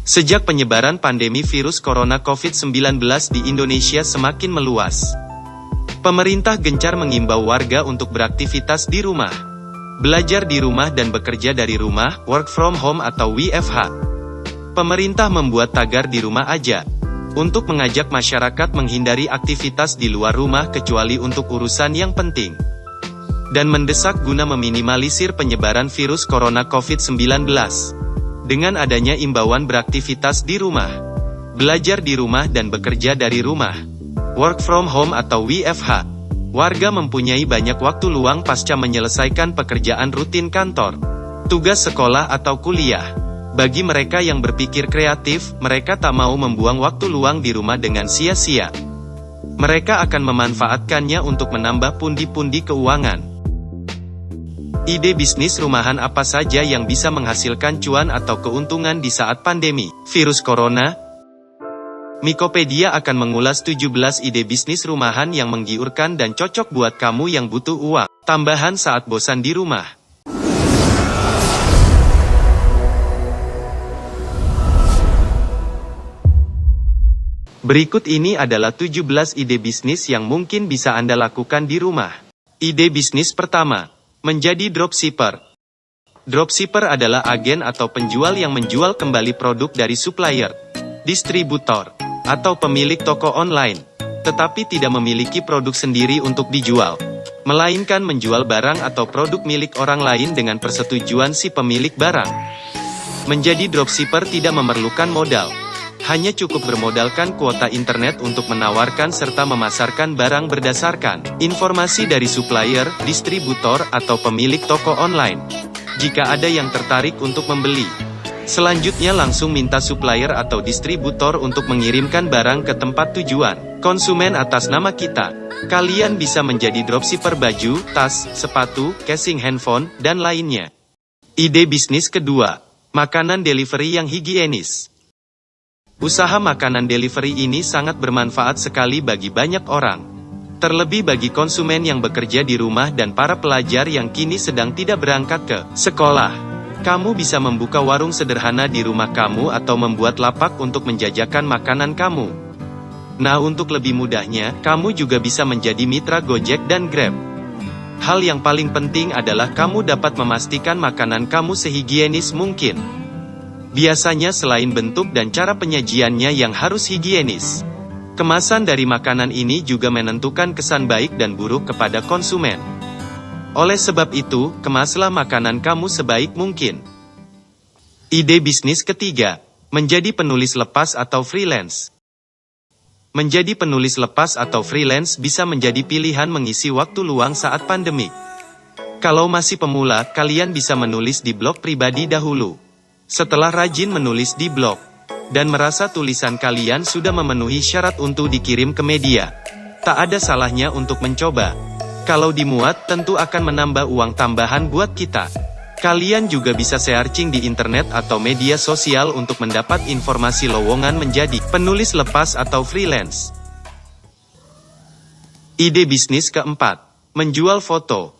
Sejak penyebaran pandemi virus corona COVID-19 di Indonesia semakin meluas, pemerintah gencar mengimbau warga untuk beraktivitas di rumah, belajar di rumah dan bekerja dari rumah, work from home atau WFH. Pemerintah membuat tagar di rumah aja, untuk mengajak masyarakat menghindari aktivitas di luar rumah kecuali untuk urusan yang penting, dan mendesak guna meminimalisir penyebaran virus corona COVID-19. Dengan adanya imbauan beraktivitas di rumah, belajar di rumah dan bekerja dari rumah, work from home atau WFH, warga mempunyai banyak waktu luang pasca menyelesaikan pekerjaan rutin kantor, tugas sekolah atau kuliah. Bagi mereka yang berpikir kreatif, mereka tak mau membuang waktu luang di rumah dengan sia-sia. Mereka akan memanfaatkannya untuk menambah pundi-pundi keuangan. Ide bisnis rumahan apa saja yang bisa menghasilkan cuan atau keuntungan di saat pandemi virus corona? Mikopedia akan mengulas 17 ide bisnis rumahan yang menggiurkan dan cocok buat kamu yang butuh uang tambahan saat bosan di rumah. Berikut ini adalah 17 ide bisnis yang mungkin bisa Anda lakukan di rumah. Ide bisnis pertama, menjadi dropshipper. Dropshipper adalah agen atau penjual yang menjual kembali produk dari supplier, distributor, atau pemilik toko online, tetapi tidak memiliki produk sendiri untuk dijual, melainkan menjual barang atau produk milik orang lain dengan persetujuan si pemilik barang. Menjadi dropshipper tidak memerlukan modal. Hanya cukup bermodalkan kuota internet untuk menawarkan serta memasarkan barang berdasarkan informasi dari supplier, distributor, atau pemilik toko online. Jika ada yang tertarik untuk membeli, selanjutnya langsung minta supplier atau distributor untuk mengirimkan barang ke tempat tujuan konsumen atas nama kita. Kalian bisa menjadi dropshipper baju, tas, sepatu, casing handphone, dan lainnya. Ide bisnis kedua, makanan delivery yang higienis. Usaha makanan delivery ini sangat bermanfaat sekali bagi banyak orang. Terlebih bagi konsumen yang bekerja di rumah dan para pelajar yang kini sedang tidak berangkat ke sekolah. Kamu bisa membuka warung sederhana di rumah kamu atau membuat lapak untuk menjajakan makanan kamu. Nah, untuk lebih mudahnya, kamu juga bisa menjadi mitra Gojek dan Grab. Hal yang paling penting adalah kamu dapat memastikan makanan kamu sehigienis mungkin. Biasanya selain bentuk dan cara penyajiannya yang harus higienis, kemasan dari makanan ini juga menentukan kesan baik dan buruk kepada konsumen. Oleh sebab itu, kemaslah makanan kamu sebaik mungkin. Ide bisnis ketiga, menjadi penulis lepas atau freelance. Menjadi penulis lepas atau freelance bisa menjadi pilihan mengisi waktu luang saat pandemik. Kalau masih pemula, kalian bisa menulis di blog pribadi dahulu. Setelah rajin menulis di blog, dan merasa tulisan kalian sudah memenuhi syarat untuk dikirim ke media, tak ada salahnya untuk mencoba. Kalau dimuat, tentu akan menambah uang tambahan buat kita. Kalian juga bisa searching di internet atau media sosial untuk mendapat informasi lowongan menjadi penulis lepas atau freelance. Ide bisnis keempat, menjual foto.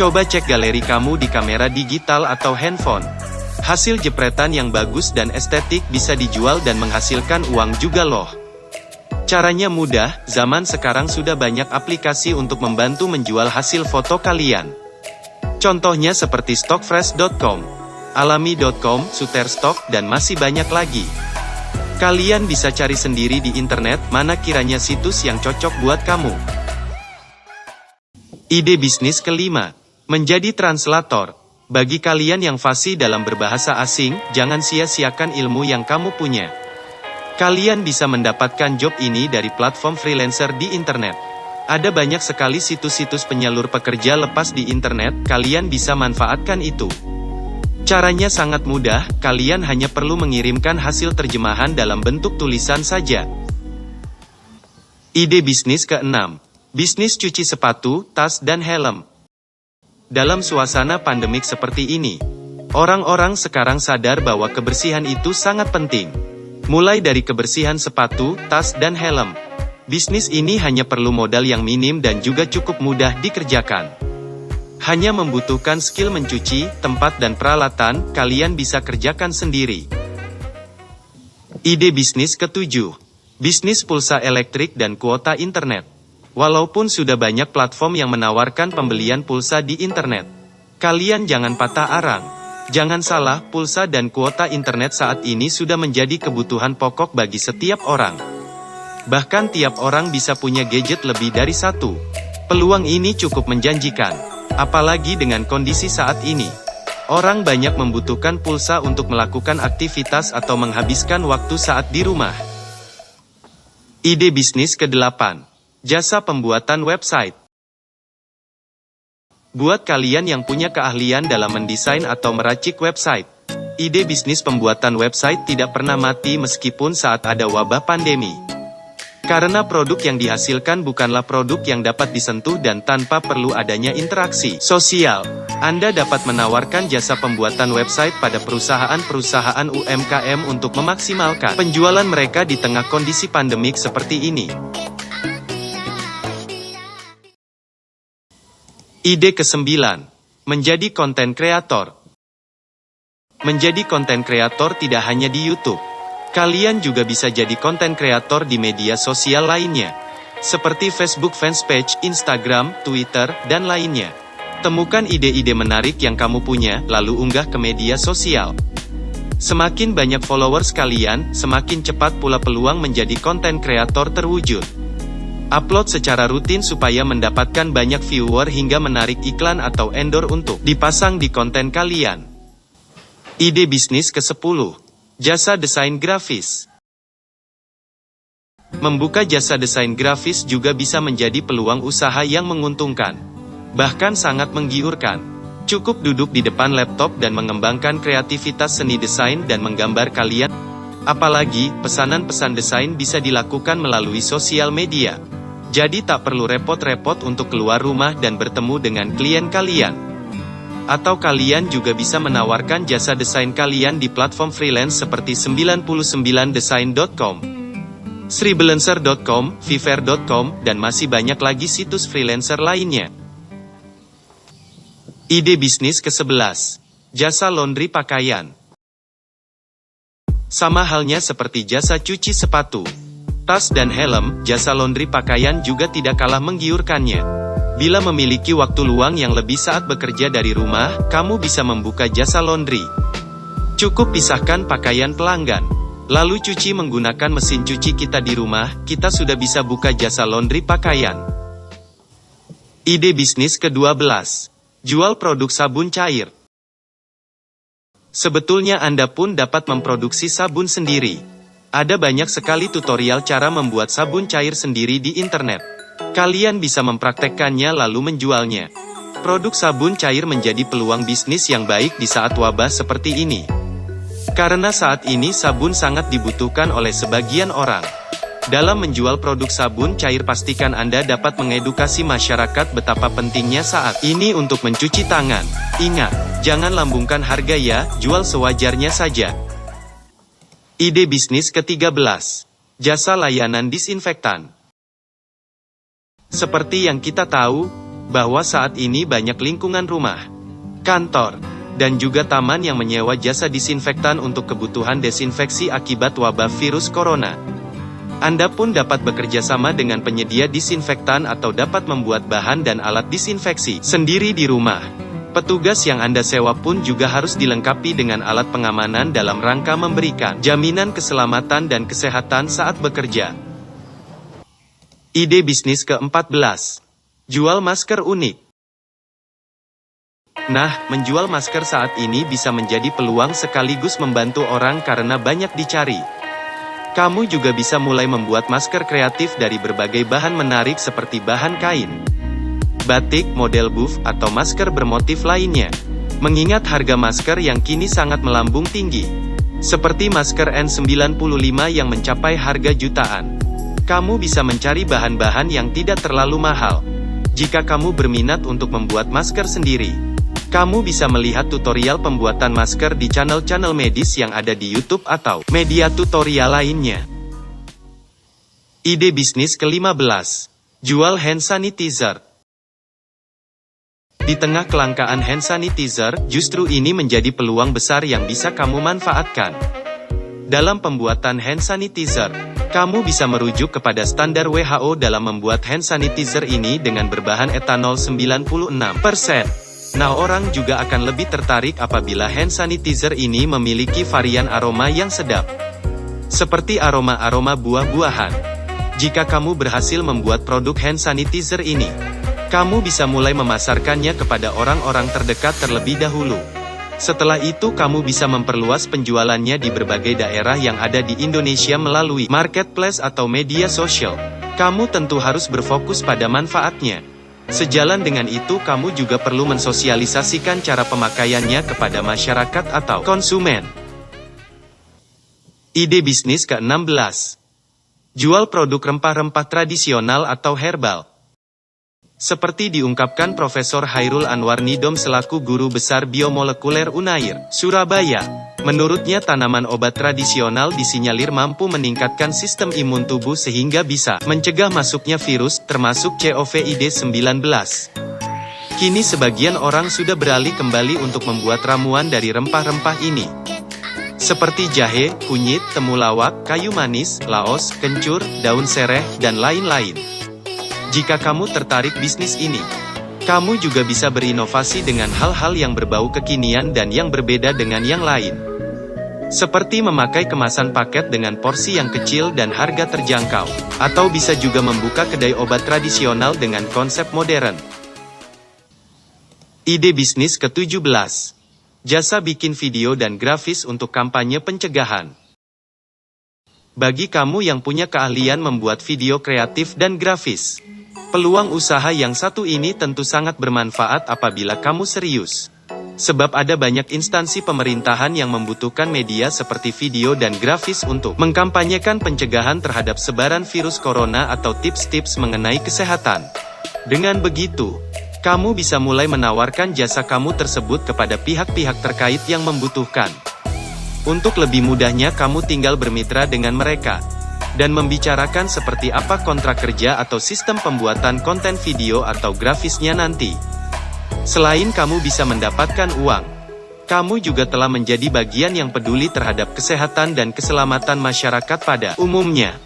Coba cek galeri kamu di kamera digital atau handphone. Hasil jepretan yang bagus dan estetik bisa dijual dan menghasilkan uang juga loh. Caranya mudah, zaman sekarang sudah banyak aplikasi untuk membantu menjual hasil foto kalian. Contohnya seperti stockfresh.com, alami.com, Shutterstock, dan masih banyak lagi. Kalian bisa cari sendiri di internet mana kiranya situs yang cocok buat kamu. Ide bisnis kelima, menjadi translator. Bagi kalian yang fasih dalam berbahasa asing, jangan sia-siakan ilmu yang kamu punya. Kalian bisa mendapatkan job ini dari platform freelancer di internet. Ada banyak sekali situs-situs penyalur pekerja lepas di internet, kalian bisa manfaatkan itu. Caranya sangat mudah, kalian hanya perlu mengirimkan hasil terjemahan dalam bentuk tulisan saja. Ide bisnis keenam, bisnis cuci sepatu, tas, dan helm. Dalam suasana pandemik seperti ini, orang-orang sekarang sadar bahwa kebersihan itu sangat penting. Mulai dari kebersihan sepatu, tas, dan helm. Bisnis ini hanya perlu modal yang minim dan juga cukup mudah dikerjakan. Hanya membutuhkan skill mencuci, tempat dan peralatan, kalian bisa kerjakan sendiri. Ide bisnis ketujuh. Bisnis pulsa elektrik dan kuota internet. Walaupun sudah banyak platform yang menawarkan pembelian pulsa di internet, kalian jangan patah arang. Jangan salah, pulsa dan kuota internet saat ini sudah menjadi kebutuhan pokok bagi setiap orang. Bahkan tiap orang bisa punya gadget lebih dari satu. Peluang ini cukup menjanjikan, apalagi dengan kondisi saat ini. Orang banyak membutuhkan pulsa untuk melakukan aktivitas atau menghabiskan waktu saat di rumah. Ide bisnis ke-8. Jasa pembuatan website. Buat kalian yang punya keahlian dalam mendesain atau meracik website, ide bisnis pembuatan website tidak pernah mati meskipun saat ada wabah pandemi. Karena produk yang dihasilkan bukanlah produk yang dapat disentuh dan tanpa perlu adanya interaksi sosial. Anda dapat menawarkan jasa pembuatan website pada perusahaan-perusahaan UMKM untuk memaksimalkan penjualan mereka di tengah kondisi pandemik seperti ini. Ide ke-9. Menjadi konten kreator. Menjadi konten kreator tidak hanya di YouTube. Kalian juga bisa jadi konten kreator di media sosial lainnya, seperti Facebook fanpage, Instagram, Twitter, dan lainnya. Temukan ide-ide menarik yang kamu punya, lalu unggah ke media sosial. Semakin banyak followers kalian, semakin cepat pula peluang menjadi konten kreator terwujud. Upload secara rutin supaya mendapatkan banyak viewer hingga menarik iklan atau endorse untuk dipasang di konten kalian. Ide bisnis ke-10. Jasa desain grafis. Membuka jasa desain grafis juga bisa menjadi peluang usaha yang menguntungkan. Bahkan sangat menggiurkan. Cukup duduk di depan laptop dan mengembangkan kreativitas seni desain dan menggambar kalian. Apalagi, pesanan-pesan desain bisa dilakukan melalui sosial media. Jadi tak perlu repot-repot untuk keluar rumah dan bertemu dengan klien kalian. Atau kalian juga bisa menawarkan jasa desain kalian di platform freelance seperti 99design.com, sribalancer.com, fiverr.com, dan masih banyak lagi situs freelancer lainnya. Ide bisnis ke-11. Jasa laundry pakaian. Sama halnya seperti jasa cuci sepatu, tas dan helm, jasa laundry pakaian juga tidak kalah menggiurkannya. Bila memiliki waktu luang yang lebih saat bekerja dari rumah, kamu bisa membuka jasa laundry. Cukup pisahkan pakaian pelanggan, lalu cuci menggunakan mesin cuci kita di rumah, kita sudah bisa buka jasa laundry pakaian. Ide bisnis ke-12. Jual produk sabun cair. Sebetulnya Anda pun dapat memproduksi sabun sendiri. Ada banyak sekali tutorial cara membuat sabun cair sendiri di internet. Kalian bisa mempraktekkannya lalu menjualnya. Produk sabun cair menjadi peluang bisnis yang baik di saat wabah seperti ini. Karena saat ini sabun sangat dibutuhkan oleh sebagian orang. Dalam menjual produk sabun cair pastikan Anda dapat mengedukasi masyarakat betapa pentingnya saat ini untuk mencuci tangan. Ingat, jangan lambungkan harga ya, jual sewajarnya saja. Ide bisnis ke-13. Jasa layanan disinfektan. Seperti yang kita tahu, bahwa saat ini banyak lingkungan rumah, kantor, dan juga taman yang menyewa jasa disinfektan untuk kebutuhan desinfeksi akibat wabah virus corona. Anda pun dapat bekerja sama dengan penyedia disinfektan atau dapat membuat bahan dan alat disinfeksi sendiri di rumah. Petugas yang Anda sewa pun juga harus dilengkapi dengan alat pengamanan dalam rangka memberikan jaminan keselamatan dan kesehatan saat bekerja. Ide bisnis ke-14. Jual masker unik. Nah, menjual masker saat ini bisa menjadi peluang sekaligus membantu orang karena banyak dicari. Kamu juga bisa mulai membuat masker kreatif dari berbagai bahan menarik seperti bahan kain, batik, model buff, atau masker bermotif lainnya. Mengingat harga masker yang kini sangat melambung tinggi, seperti masker N95 yang mencapai harga jutaan. Kamu bisa mencari bahan-bahan yang tidak terlalu mahal. Jika kamu berminat untuk membuat masker sendiri, kamu bisa melihat tutorial pembuatan masker di channel-channel medis yang ada di YouTube atau media tutorial lainnya. Ide bisnis ke-15. Jual hand sanitizer. Di tengah kelangkaan hand sanitizer, justru ini menjadi peluang besar yang bisa kamu manfaatkan. Dalam pembuatan hand sanitizer, kamu bisa merujuk kepada standar WHO dalam membuat hand sanitizer ini dengan berbahan etanol 96%. Nah, orang juga akan lebih tertarik apabila hand sanitizer ini memiliki varian aroma yang sedap, seperti aroma-aroma buah-buahan. Jika kamu berhasil membuat produk hand sanitizer ini, kamu bisa mulai memasarkannya kepada orang-orang terdekat terlebih dahulu. Setelah itu kamu bisa memperluas penjualannya di berbagai daerah yang ada di Indonesia melalui marketplace atau media sosial. Kamu tentu harus berfokus pada manfaatnya. Sejalan dengan itu kamu juga perlu mensosialisasikan cara pemakaiannya kepada masyarakat atau konsumen. Ide bisnis ke-16. Jual produk rempah-rempah tradisional atau herbal. Seperti diungkapkan Profesor Hairul Anwar Nidom selaku Guru Besar Biomolekuler UNAIR, Surabaya, menurutnya tanaman obat tradisional disinyalir mampu meningkatkan sistem imun tubuh sehingga bisa mencegah masuknya virus, termasuk COVID-19. Kini sebagian orang sudah beralih kembali untuk membuat ramuan dari rempah-rempah ini, seperti jahe, kunyit, temulawak, kayu manis, laos, kencur, daun sereh, dan lain-lain. Jika kamu tertarik bisnis ini, kamu juga bisa berinovasi dengan hal-hal yang berbau kekinian dan yang berbeda dengan yang lain. Seperti memakai kemasan paket dengan porsi yang kecil dan harga terjangkau. Atau bisa juga membuka kedai obat tradisional dengan konsep modern. Ide bisnis ke-17. Jasa bikin video dan grafis untuk kampanye pencegahan. Bagi kamu yang punya keahlian membuat video kreatif dan grafis, peluang usaha yang satu ini tentu sangat bermanfaat apabila kamu serius. Sebab ada banyak instansi pemerintahan yang membutuhkan media seperti video dan grafis untuk mengkampanyekan pencegahan terhadap sebaran virus corona atau tips-tips mengenai kesehatan. Dengan begitu, kamu bisa mulai menawarkan jasa kamu tersebut kepada pihak-pihak terkait yang membutuhkan. Untuk lebih mudahnya kamu tinggal bermitra dengan mereka dan membicarakan seperti apa kontrak kerja atau sistem pembuatan konten video atau grafisnya nanti. Selain kamu bisa mendapatkan uang, kamu juga telah menjadi bagian yang peduli terhadap kesehatan dan keselamatan masyarakat pada umumnya.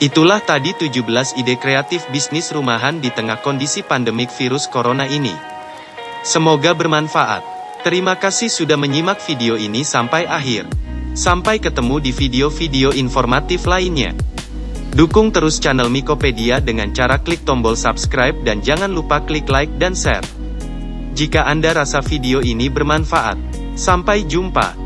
Itulah tadi 17 ide kreatif bisnis rumahan di tengah kondisi pandemik virus corona ini. Semoga bermanfaat. Terima kasih sudah menyimak video ini sampai akhir. Sampai ketemu di video-video informatif lainnya. Dukung terus channel Mikopedia dengan cara klik tombol subscribe dan jangan lupa klik like dan share. Jika Anda rasa video ini bermanfaat. Sampai jumpa.